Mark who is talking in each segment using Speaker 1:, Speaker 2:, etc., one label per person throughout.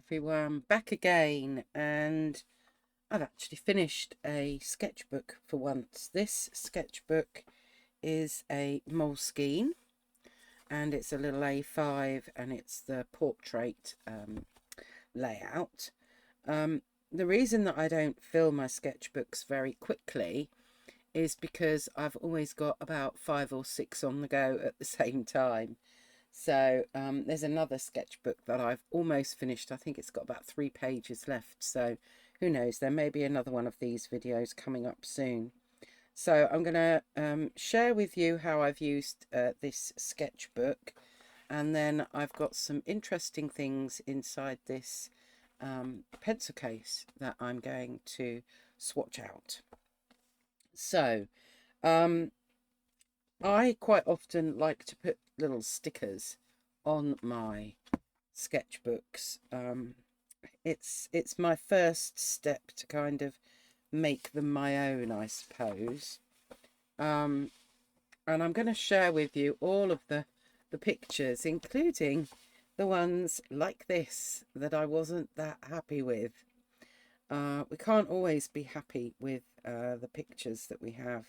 Speaker 1: everyone, back again, and I've actually finished a sketchbook for once. This sketchbook is a Moleskine, and it's a little A5, and it's the portrait layout. The reason that I don't fill my sketchbooks very quickly is because I've always got about 5 or 6 on the go at the same time. So there's another sketchbook that I've almost finished. I think it's got about 3 pages left. So who knows, there may be another one of these videos coming up soon. So I'm going to share with you how I've used this sketchbook. And then I've got some interesting things inside this pencil case that I'm going to swatch out. So I quite often like to put little stickers on my sketchbooks. It's my first step to kind of make them my own, I suppose. And I'm going to share with you all of the pictures, including the ones like this that I wasn't that happy with. We can't always be happy with the pictures that we have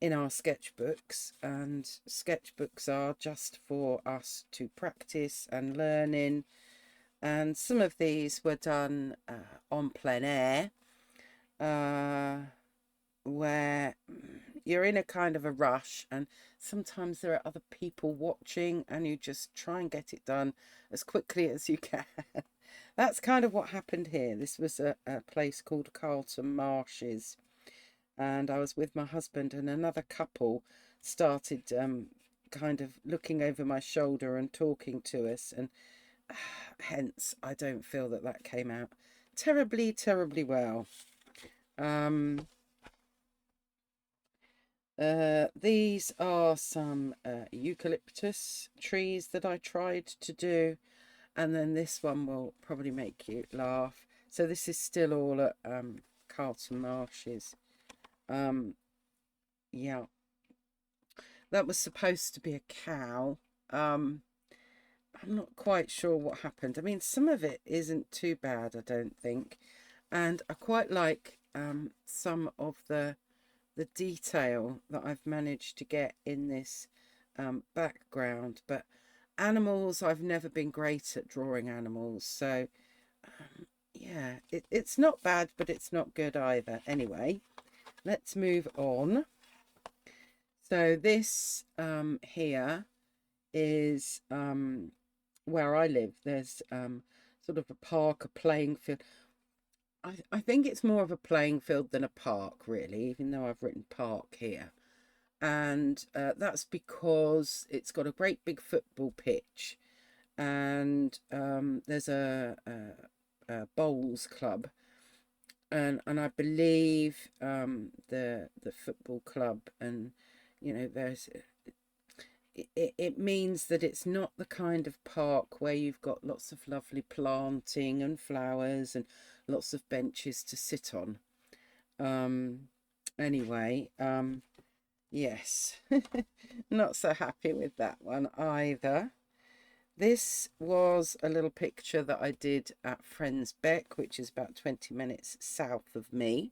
Speaker 1: in our sketchbooks, and sketchbooks are just for us to practice and learn in. And some of these were done on plein air, where you're in a kind of a rush, and sometimes there are other people watching, and you just try and get it done as quickly as you can. That's kind of what happened here. This was a place called Carlton Marshes, and I was with my husband, and another couple started kind of looking over my shoulder and talking to us, and hence I don't feel that that came out terribly well. These are some eucalyptus trees that I tried to do, and then this one will probably make you laugh. So this is still all at Carlton Marshes. Yeah, that was supposed to be a cow. I'm not quite sure what happened. I mean, some of it isn't too bad, I don't think, and I quite like some of the detail that I've managed to get in this background. But animals, I've never been great at drawing animals, so yeah, it's not bad, but it's not good either. Anyway, let's move on. So this here is where I live. There's sort of a park, a playing field. I think it's more of a playing field than a park, really, even though I've written park here. And that's because it's got a great big football pitch, and there's a bowls club, and I believe the football club, and you know, there's it means that it's not the kind of park where you've got lots of lovely planting and flowers and lots of benches to sit on. Anyway, yes, not so happy with that one either. This was a little picture that I did at Friends Beck, which is about 20 minutes south of me.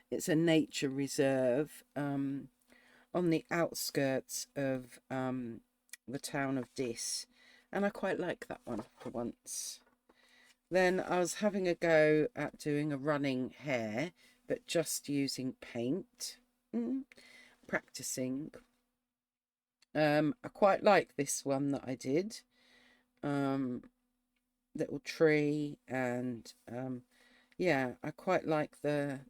Speaker 1: It's a nature reserve on the outskirts of the town of Diss, and I quite like that one for once. Then I was having a go at doing a running hare, but just using paint, practicing. I quite like this one that I did, little tree, and yeah, I quite like the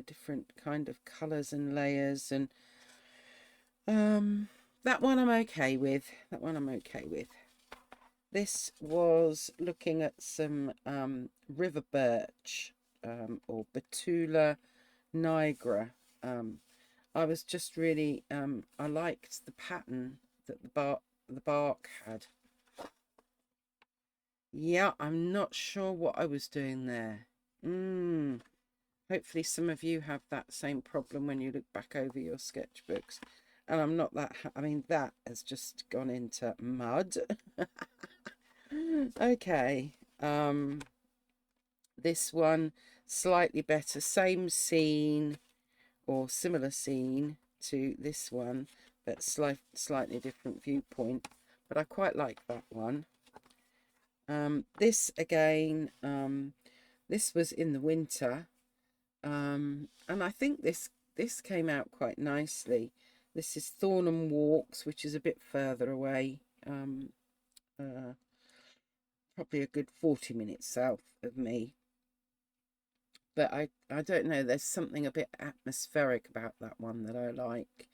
Speaker 1: different kind of colours and layers, and that one I'm okay with. That one I'm okay with. This was looking at some river birch, or Betula nigra. I was just really I liked the pattern that the bark had. Yeah, I'm not sure what I was doing there. Hopefully some of you have that same problem when you look back over your sketchbooks. And I'm not that, I mean, that has just gone into mud. Okay. This one, slightly better, same scene or similar scene to this one, but slightly different viewpoint. But I quite like that one. This again, this was in the winter, and I think this came out quite nicely. This is Thornham Walks, which is a bit further away, probably a good 40 minutes south of me. But I don't know, there's something a bit atmospheric about that one that I like,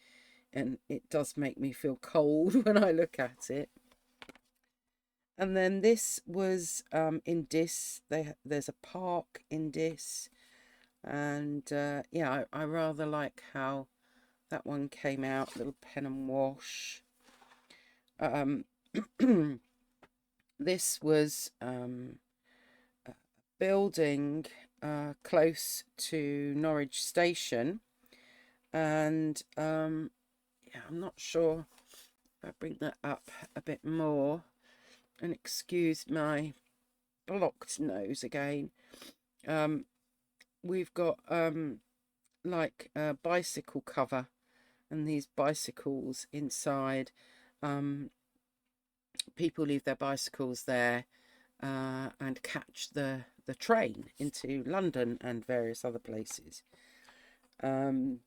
Speaker 1: and it does make me feel cold when I look at it. And then this was in Dis. There's a park in Dis, and yeah, I rather like how that one came out. Little pen and wash. This was a building close to Norwich Station, and yeah, I'm not sure if I bring that up a bit more. And excuse my blocked nose again. We've got like a bicycle cover, and these bicycles inside. People leave their bicycles there and catch the train into London and various other places. And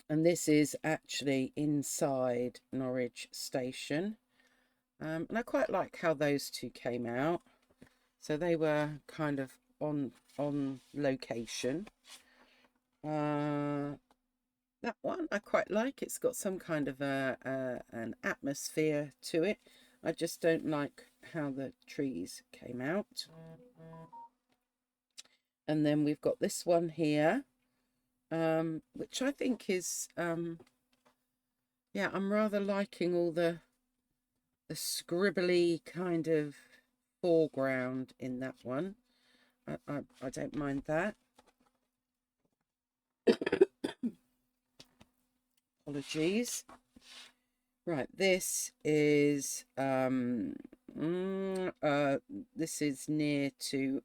Speaker 1: this is actually inside Norwich Station. And I quite like how those two came out. So they were kind of on location. That one I quite like. It's got some kind of an atmosphere to it. I just don't like how the trees came out. And then we've got this one here, which I think is, yeah, I'm rather liking all the scribbly kind of foreground in that one. I don't mind that. Apologies. Right, this is this is near to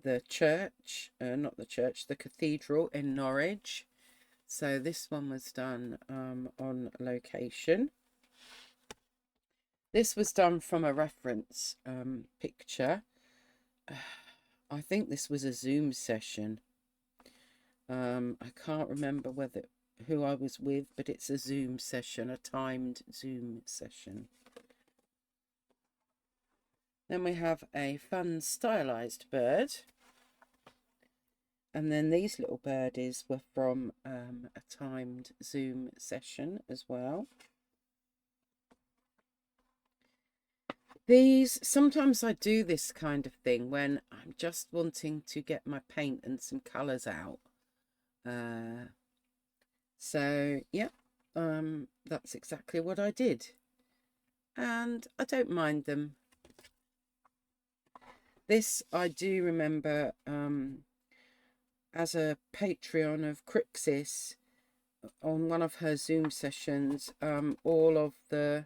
Speaker 1: the church, not the church, the cathedral in Norwich. So this one was done on location. This was done from a reference picture. I think this was a Zoom session. I can't remember who I was with, but it's a Zoom session, a timed Zoom session. Then we have a fun stylized bird. And then these little birdies were from a timed Zoom session as well. Sometimes I do this kind of thing when I'm just wanting to get my paint and some colours out. So yeah, that's exactly what I did. And I don't mind them. This I do remember as a Patreon of Crixis, on one of her Zoom sessions, all of the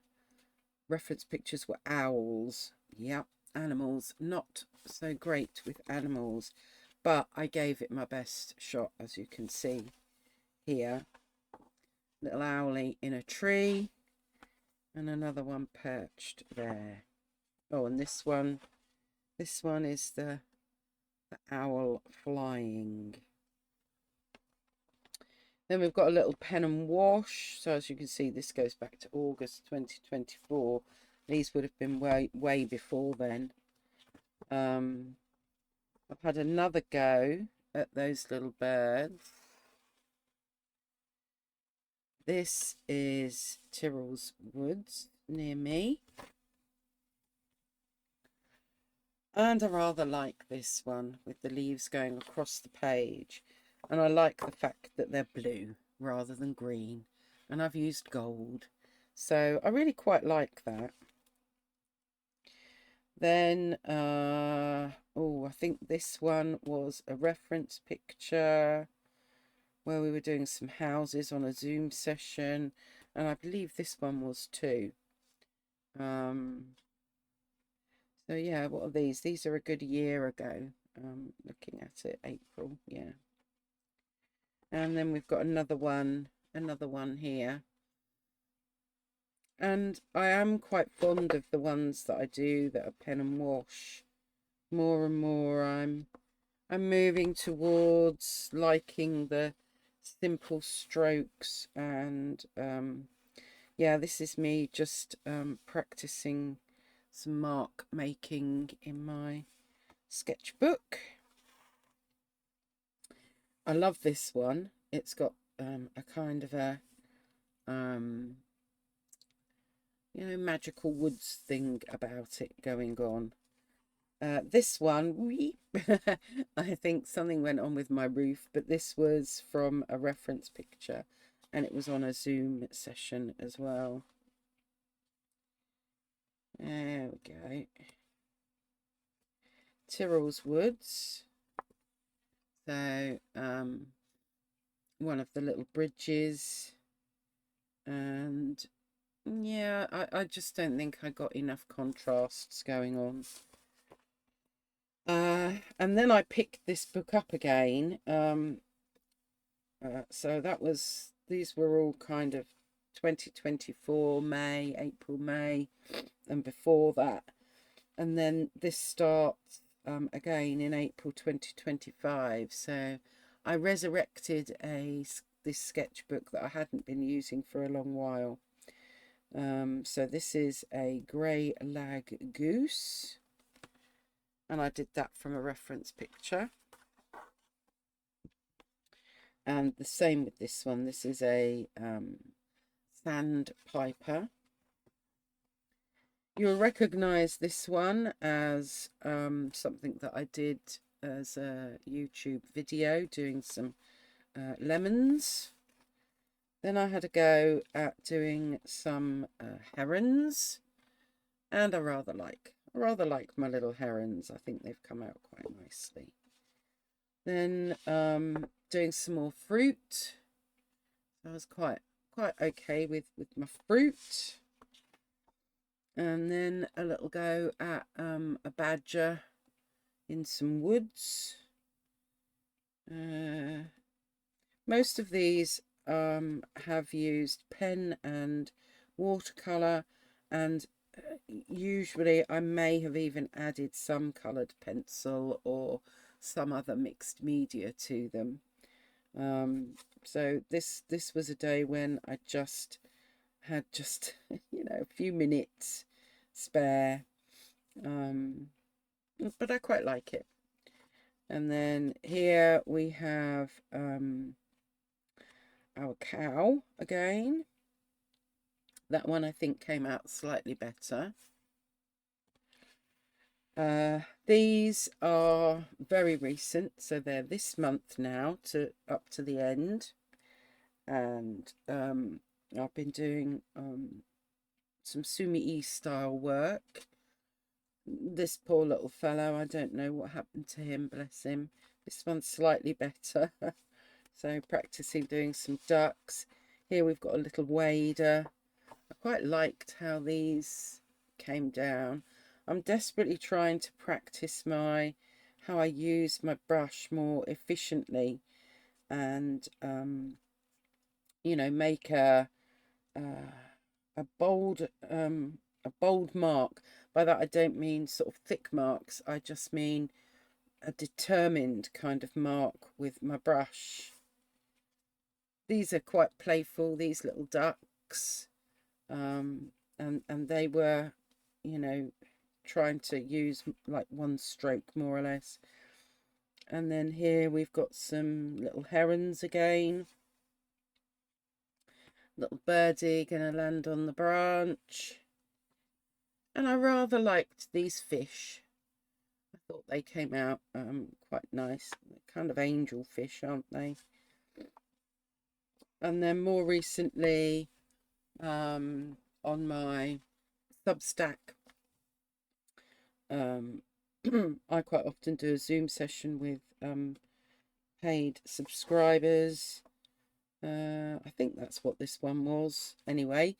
Speaker 1: reference pictures were owls. Yep, animals. Not so great with animals, but I gave it my best shot, as you can see here. Little owlie in a tree, and another one perched there. Oh, and this one is the owl flying. Then we've got a little pen and wash. So as you can see, this goes back to August 2024. These would have been way before then. I've had another go at those little birds. This is Tyrrell's Woods near me. And I rather like this one with the leaves going across the page. And I like the fact that they're blue rather than green. And I've used gold. So I really quite like that. Then, oh, I think this one was a reference picture where we were doing some houses on a Zoom session. And I believe this one was too. So yeah, what are these? These are a good year ago. looking at it, April, yeah. And then we've got another one here. And I am quite fond of the ones that I do that are pen and wash. More and more I'm moving towards liking the simple strokes, and yeah, this is me just practicing some mark making in my sketchbook. I love this one. It's got a kind of a you know, magical woods thing about it going on. This one, I think something went on with my roof, but this was from a reference picture, and it was on a Zoom session as well. There we go. Tyrrell's Woods. So, one of the little bridges, and yeah, I just don't think I got enough contrasts going on. And then I picked this book up again. So these were all kind of 2024, May, April, May, and before that. And then this starts again in April 2025. So I resurrected this sketchbook that I hadn't been using for a long while. So this is a grey lag goose, and I did that from a reference picture. And the same with this one. This is a sandpiper. You'll recognise this one as something that I did as a YouTube video doing some lemons. Then I had a go at doing some herons, and I rather like my little herons. I think they've come out quite nicely. Then doing some more fruit. I was quite okay with my fruit. And then a little go at a badger in some woods. Most of these have used pen and watercolour, and usually I may have even added some coloured pencil or some other mixed media to them. So this was a day when I had you know, a few minutes spare, but I quite like it. And then here we have our cow again. That one I think came out slightly better. These are very recent, so they're this month now up to the end, and I've been doing some Sumi-e style work. This poor little fellow, I don't know what happened to him, bless him. This one's slightly better. So practicing doing some ducks. Here we've got a little wader. I quite liked how these came down. I'm desperately trying to practice how I use my brush more efficiently, and you know, make a bold mark. By that I don't mean sort of thick marks, I just mean a determined kind of mark with my brush. These are quite playful, these little ducks, and they were, you know, trying to use like one stroke more or less. And then here we've got some little herons again. Little birdie gonna land on the branch. And I rather liked these fish. I thought they came out quite nice. They're kind of angel fish, aren't they? And then more recently, on my Substack, I quite often do a Zoom session with paid subscribers. I think that's what this one was. Anyway,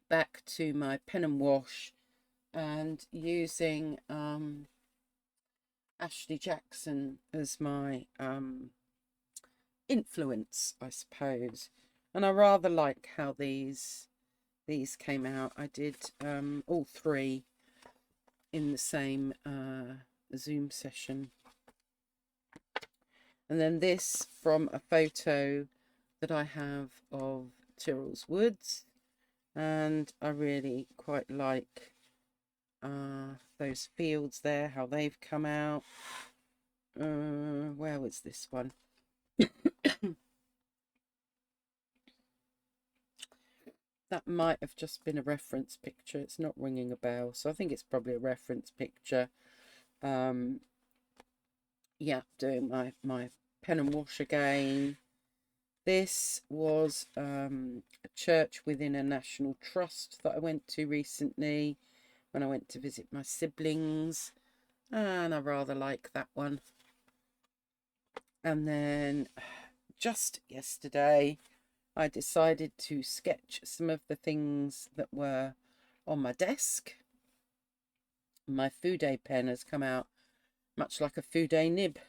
Speaker 1: back to my pen and wash, and using Ashley Jackson as my influence, I suppose. And I rather like how these came out. I did all three in the same Zoom session. And then this from a photo that I have of Tyrrell's Woods, and I really quite like those fields there, how they've come out. Where was this one? That might have just been a reference picture. It's not ringing a bell, so I think it's probably a reference picture. Yeah, doing my pen and wash again. This was a church within a national trust that I went to recently when I went to visit my siblings, and I rather like that one. And then just yesterday I decided to sketch some of the things that were on my desk. My Fude pen has come out much like a Fude nib,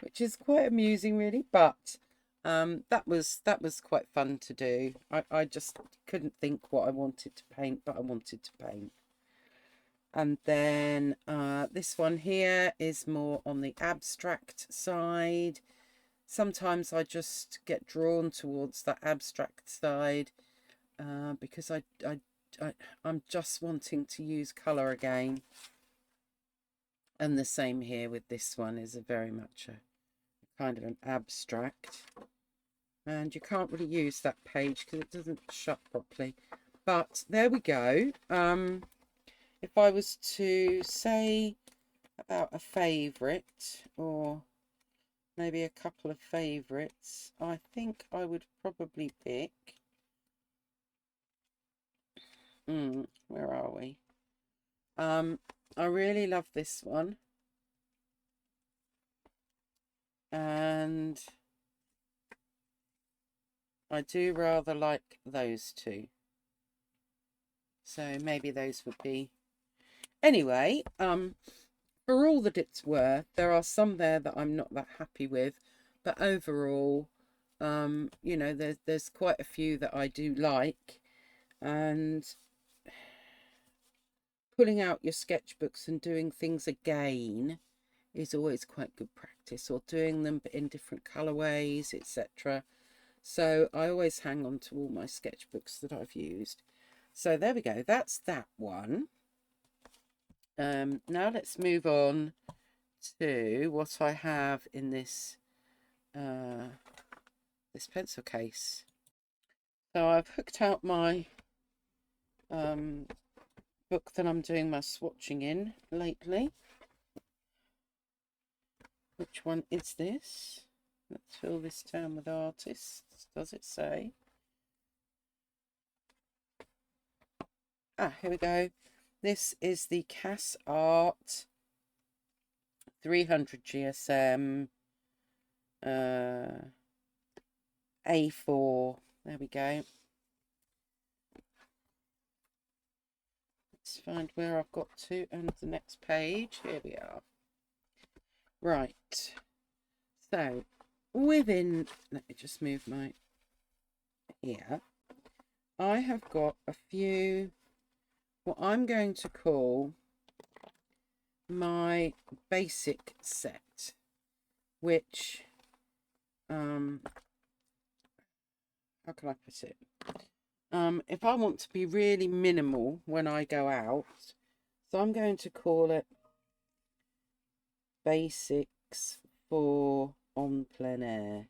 Speaker 1: which is quite amusing really, but that was quite fun to do. I just couldn't think what I wanted to paint, but I wanted to paint. And then this one here is more on the abstract side. Sometimes I just get drawn towards that abstract side because I'm just wanting to use colour again. And the same here with this one, is a very much a kind of an abstract. And you can't really use that page because it doesn't shut properly. But there we go. If I was to say about a favourite, or maybe a couple of favourites, I think I would probably pick, where are we? I really love this one, and I do rather like those two, so maybe those would be, anyway. For all that it's worth, there are some there that I'm not that happy with, but overall, you know, there's quite a few that I do like, and pulling out your sketchbooks and doing things again is always quite good practice, or doing them in different colorways, etc. So I always hang on to all my sketchbooks that I've used. So there we go, that's that one. Now let's move on to what I have in this this pencil case. So I've hooked out my book that I'm doing my swatching in lately. Which one is this? Let's fill this down with artists. Does it say? Ah, here we go. This is the Cass Art 300 GSM A4. There we go. Let's find where I've got to, and the next page. Here we are. Right. So within, let me just move my, here, I have got a few, what I'm going to call my basic set, which, how can I put it? If I want to be really minimal when I go out, so I'm going to call it Basics for on plein air.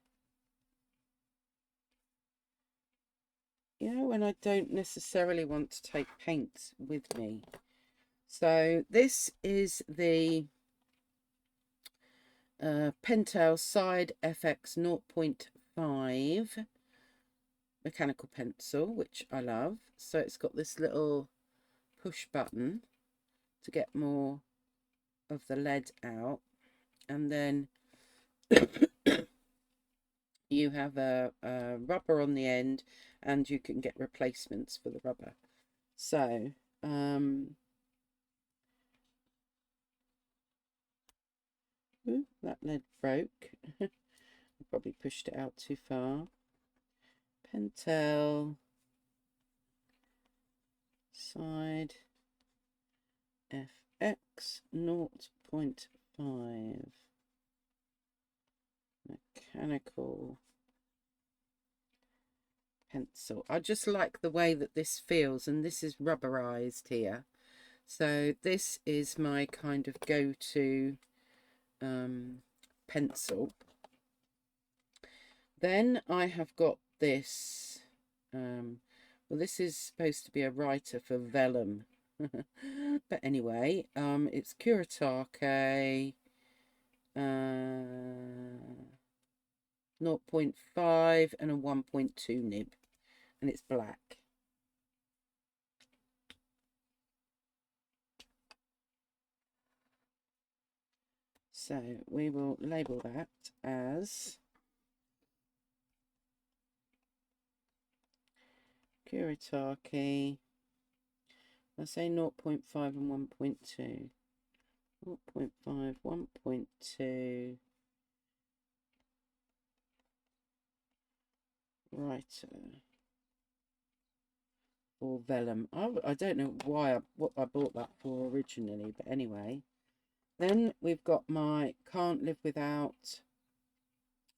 Speaker 1: You know, when I don't necessarily want to take paints with me. So this is the Pentel Side FX 0.5 mechanical pencil, which I love. So it's got this little push button to get more of the lead out, and then you have a rubber on the end, and you can get replacements for the rubber. So Ooh, that lead broke. Probably pushed it out too far. Pentel. Side. FX 0.5. Mechanical pencil. I just like the way that this feels, and this is rubberized here. So this is my kind of go-to pencil. Then I have got this. Well, this is supposed to be a writer for vellum. But anyway, it's Kuretake 0.5 and a 1.2 nib, and it's black. So we will label that as Kuretake. I say 0.5 and 1.2. 0.5, 1.2. Writer for vellum. I don't know why what I bought that for originally, but anyway. Then we've got my Can't Live Without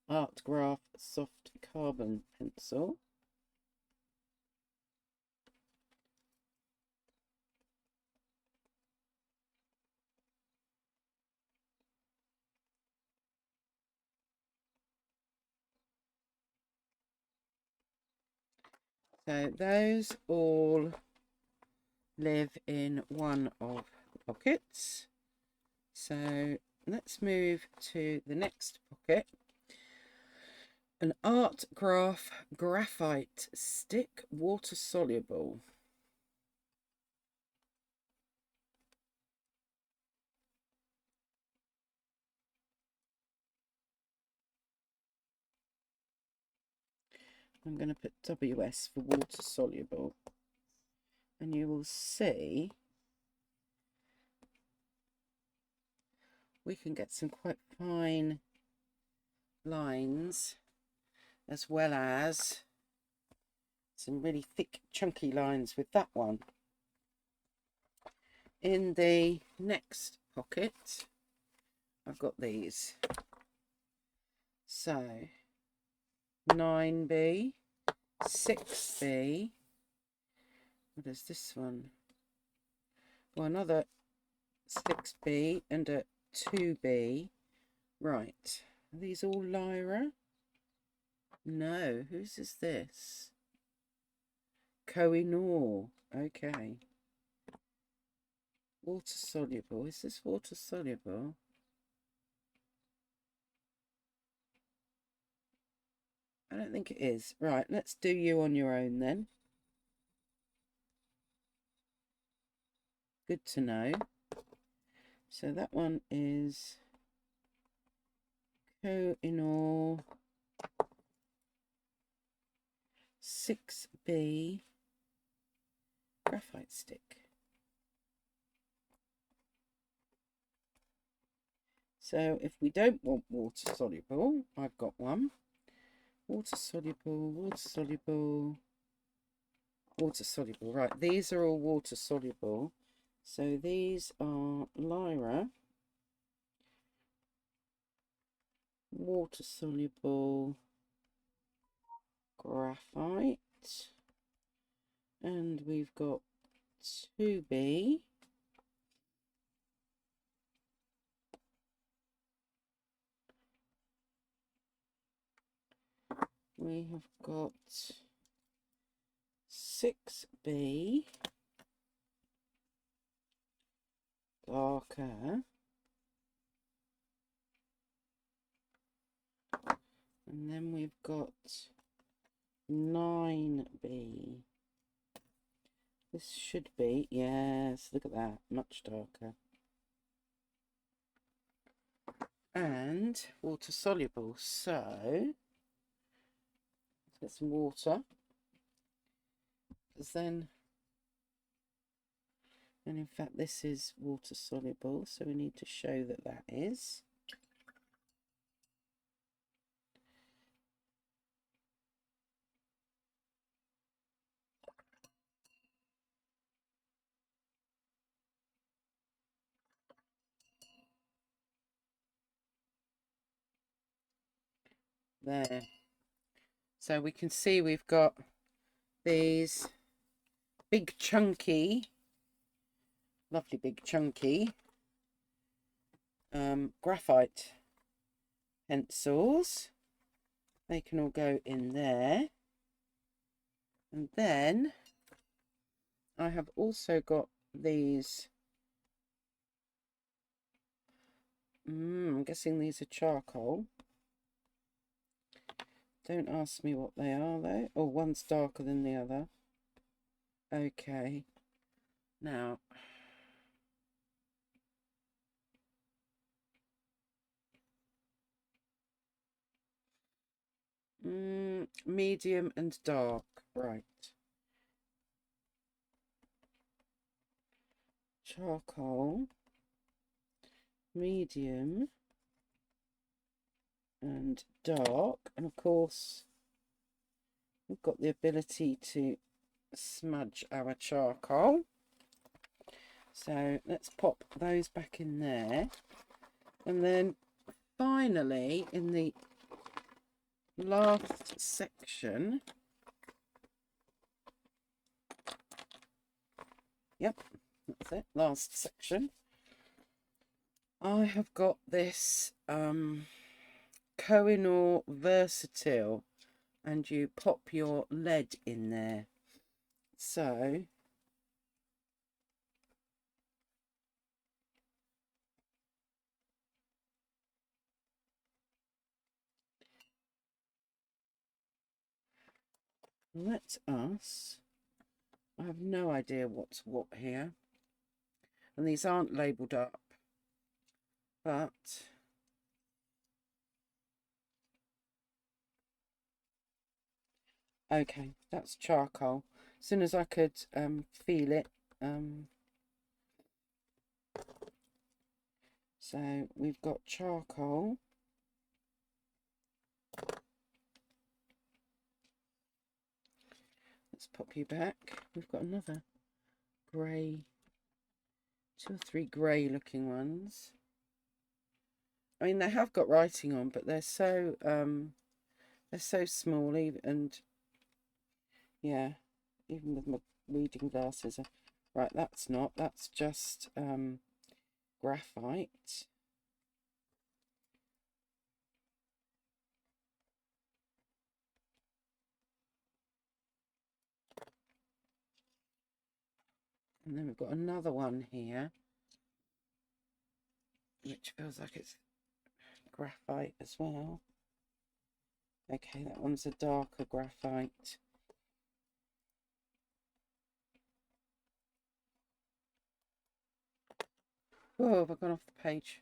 Speaker 1: Art Graph Soft Carbon Pencil. So those all live in one of the pockets. So let's move to the next pocket. An Art Graph Graphite Stick, water soluble. I'm going to put WS for water soluble, and you will see we can get some quite fine lines, as well as some really thick chunky lines with that one. In the next pocket I've got these. So 9B, 6B, what is this one? Well, another 6B and a 2B. Right, are these all Lyra? No, whose is this? Kohinoor. Okay. Water soluble. Is this water soluble? I don't think it is. Right, let's do you on your own then. Good to know. So that one is Kohinoor 6B graphite stick. So if we don't want water soluble, I've got one. Water soluble, water soluble, water soluble. Right, these are all water soluble. So these are Lyra water soluble graphite, and we've got 2B. We have got 6B, darker, and then we've got 9B. This should be, yes, look at that, much darker. And water soluble, so let's get some water, because then, and in fact this is water soluble, so we need to show that that is. there. So we can see we've got these big chunky, lovely big chunky graphite pencils. They can all go in there. And then I have also got these, I'm guessing these are charcoal. Don't ask me what they are though. Oh, one's darker than the other. Okay. Now, medium and dark, right. Charcoal, medium and dark, and of course we've got the ability to smudge our charcoal. So let's pop those back in there. And then finally, in the last section, yep, that's it, last section, I have got this Kohinoor Versatile, and you pop your lead in there. So let us, I have no idea what's what here, and these aren't labelled up, but okay, that's charcoal. As soon as I could feel it, so we've got charcoal. Let's pop you back. We've got another grey, 2 or 3 grey looking ones. I mean, they have got writing on, but they're so small, and yeah, even with my reading glasses. Right, that's just graphite. And then we've got another one here, which feels like it's graphite as well. Okay, that one's a darker graphite. Oh, have I gone off the page?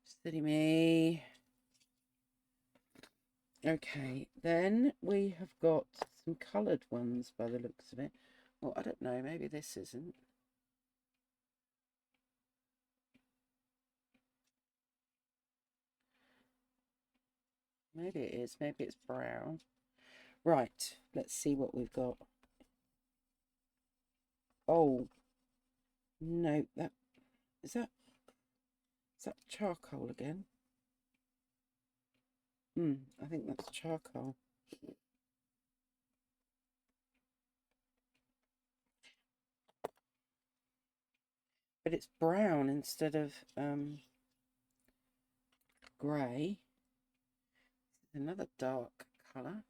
Speaker 1: Steady me. Okay, then we have got some coloured ones by the looks of it. Well, I don't know, maybe this isn't. Maybe it is, maybe it's brown. Right, let's see what we've got. Oh, no, is that charcoal again? I think that's charcoal. But it's brown instead of grey. Another dark colour.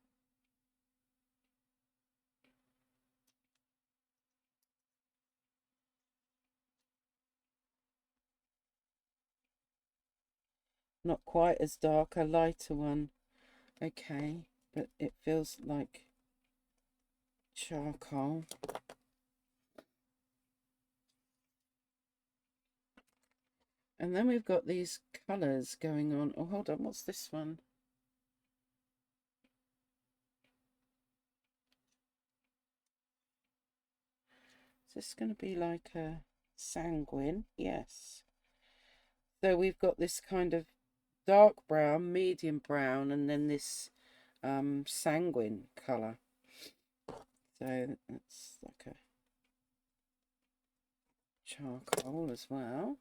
Speaker 1: Not quite as dark, a lighter one. Okay, but it feels like charcoal. And then we've got these colours going on. Oh, hold on, what's this one? Is this going to be like a sanguine? Yes. So we've got this kind of dark brown, medium brown, and then this sanguine colour. So that's like a charcoal as well.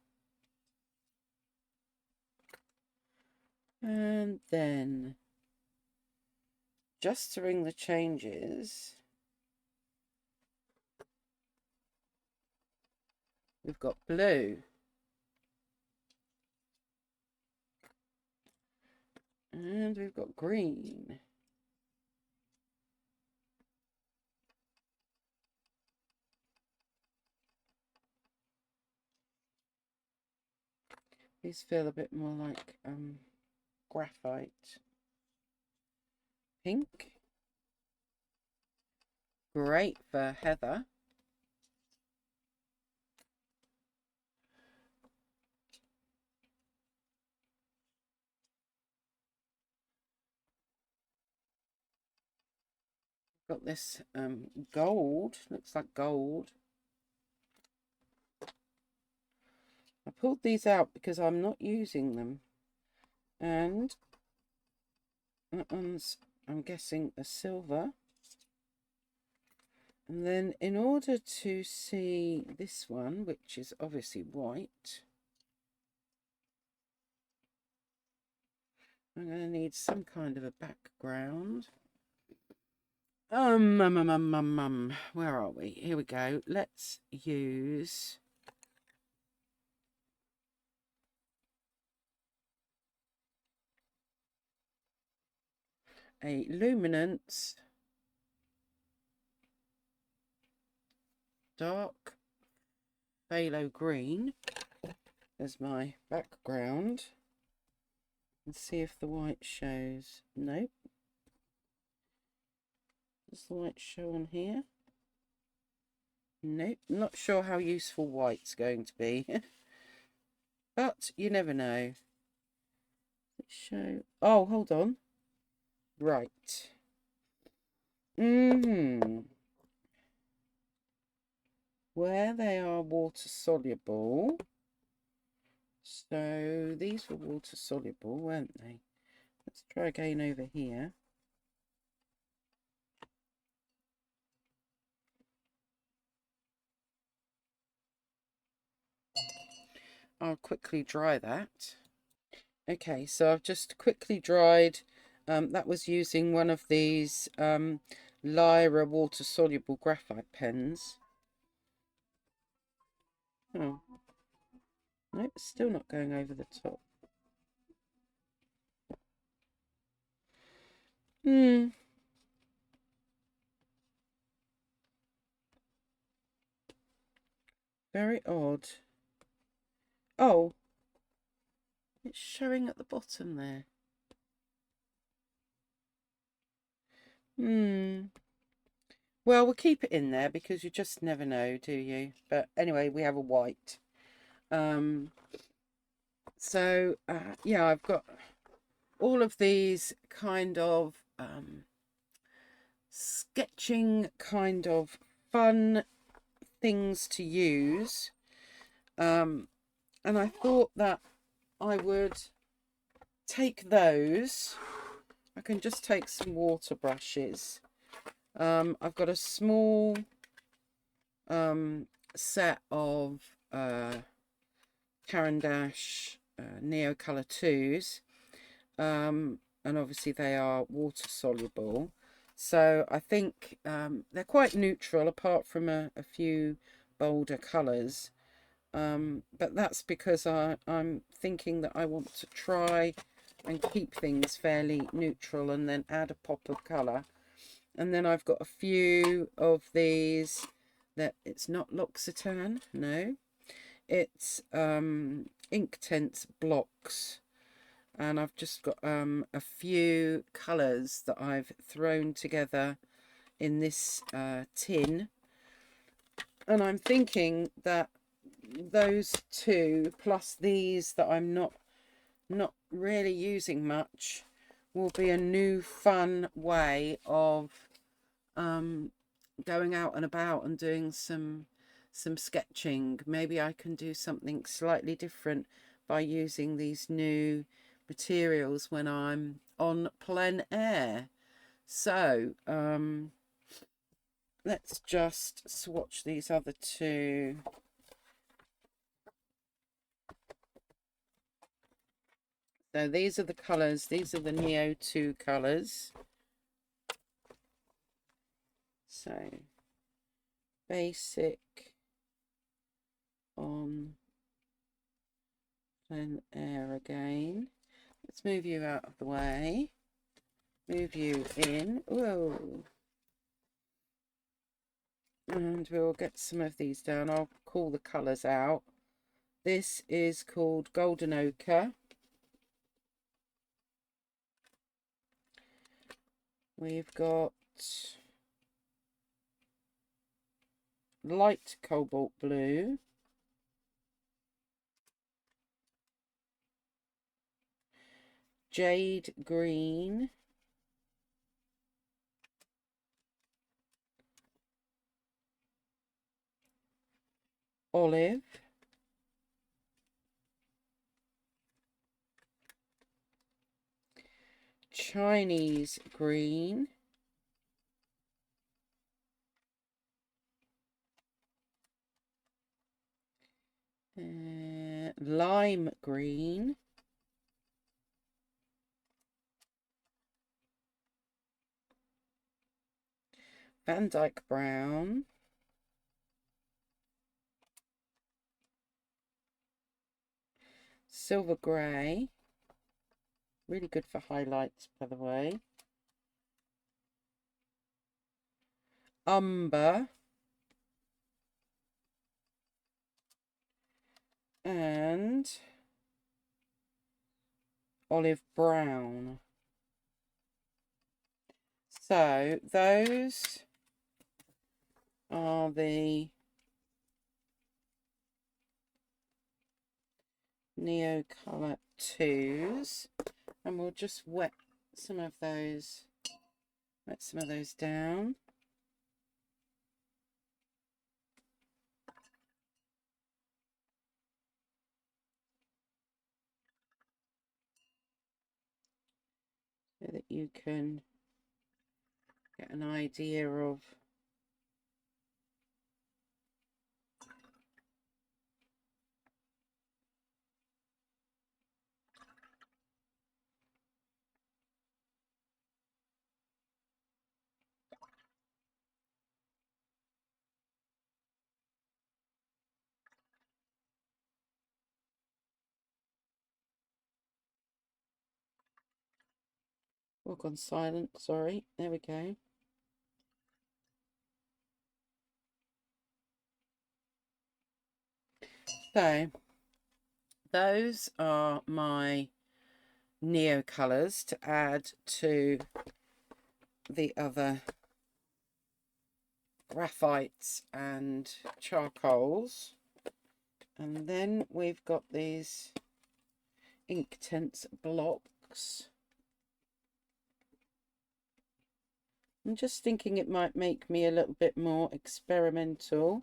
Speaker 1: And then registering the changes, we've got blue. And we've got green. These feel a bit more like graphite. Pink. Great for heather. Got this gold, looks like gold. I pulled these out because I'm not using them. And that one's, I'm guessing, a silver. And then in order to see this one, which is obviously white, I'm going to need some kind of a background. Where are we? Here we go. Let's use a luminance dark phthalo green as my background and see if the white shows. Nope. Does the white show on here? Nope. Not sure how useful white's going to be. But you never know. Let's show. Oh, hold on. Right. Where they are water soluble. So these were water soluble, weren't they? Let's try again over here. I'll quickly dry that. Okay, so I've just quickly dried. That was using one of these Lyra water-soluble graphite pens. Oh. Nope, it's still not going over the top. Very odd. Oh, it's showing at the bottom there. Well, we'll keep it in there because you just never know, do you? But anyway, we have a white. Yeah, I've got all of these kind of sketching kind of fun things to use. And I thought that I would take those. I can just take some water brushes. I've got a small set of Caran d'Ache Neo Colour 2s, and obviously they are water soluble, so I think they're quite neutral apart from a few bolder colours, but that's because I'm thinking that I want to try and keep things fairly neutral and then add a pop of colour. And then I've got a few of these that it's not L'Occitane, no, it's Inktense blocks, and I've just got a few colours that I've thrown together in this tin, and I'm thinking that those two plus these that I'm not really using much will be a new fun way of going out and about and doing some sketching. Maybe I can do something slightly different by using these new materials when I'm on plein air. So let's just swatch these other two. So these are the colours. These are the Neo 2 colours. So basic on plein air again. Let's move you out of the way. Move you in. Whoa. And we'll get some of these down. I'll call the colours out. This is called Golden Ochre. We've got light cobalt blue. Jade green. Olive. Chinese green. Lime green. Van Dyke brown. Silver grey. Really good for highlights, by the way. Umber. And olive brown. So those are the Neo Colour 2s, and we'll just wet some of those down. So that you can get an idea of oh, gone silent, sorry. There we go. So those are my Neo colours to add to the other graphites and charcoals. And then we've got these Inktense blocks. I'm just thinking it might make me a little bit more experimental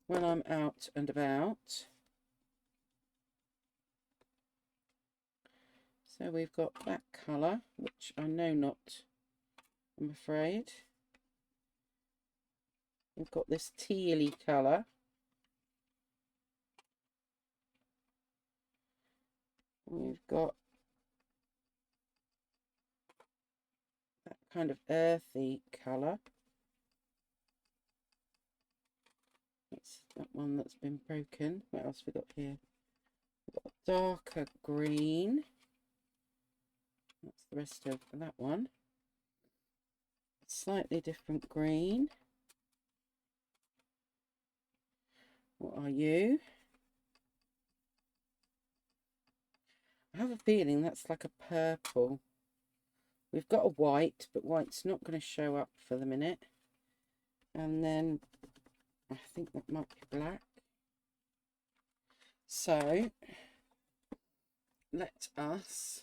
Speaker 1: when I'm out and about. So we've got that colour, which I know not, I'm afraid. We've got this tealy colour. We've got that kind of earthy colour. That's that one that's been broken. What else have we got here? We've got a darker green. That's the rest of that one. Slightly different green. What are you? I have a feeling that's like a purple. We've got a white, but white's not going to show up for the minute. And then I think that might be black. So let us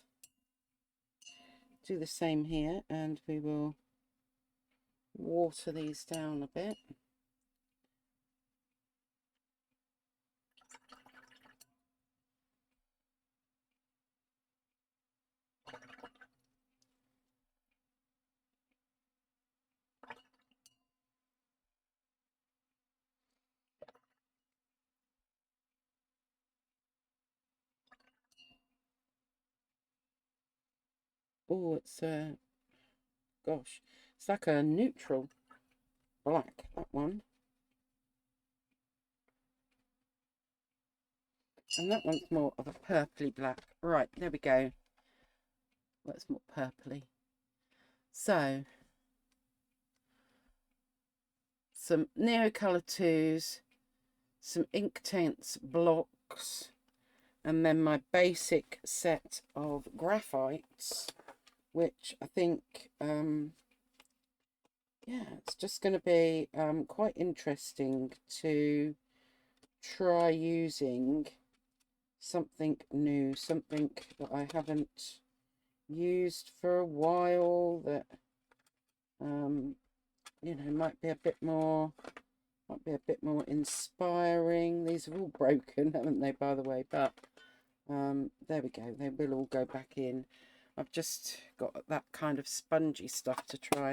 Speaker 1: do the same here, and we will water these down a bit. Oh, it's gosh, it's like a neutral. black, that one. And that one's more of a purpley black. Right, there we go. That's more purpley. So, some Neocolor 2s, some Inktense blocks, and then my basic set of graphites, which I think, yeah, it's just going to be quite interesting to try using something new, something that I haven't used for a while, that you know, might be a bit more inspiring. These are all broken, haven't they, by the way? But there we go, they will all go back in. I've just got that kind of spongy stuff to try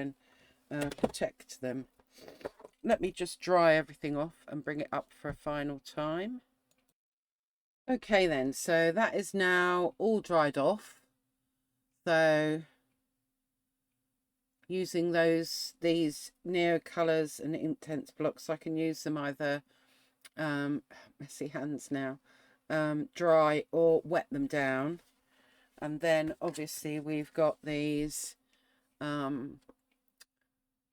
Speaker 1: and protect them. Let me just dry everything off and bring it up for a final time. Okay then, so that is now all dried off. So using these Neocolors and Inktense blocks, I can use them either messy hands now, dry or wet them down. And then obviously we've got these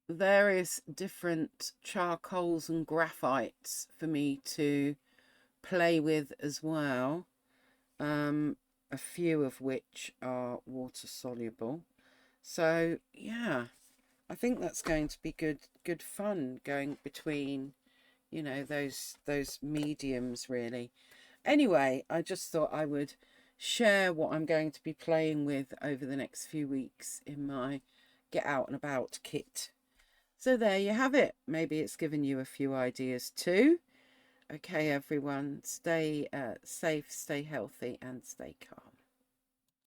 Speaker 1: various different charcoals and graphites for me to play with as well, a few of which are water soluble. So yeah, I think that's going to be good fun, going between, you know, those mediums really. Anyway, I just thought I would share what I'm going to be playing with over the next few weeks in my Get Out and About kit. So there you have it. Maybe it's given you a few ideas too. Okay, everyone, stay safe, stay healthy, and stay calm.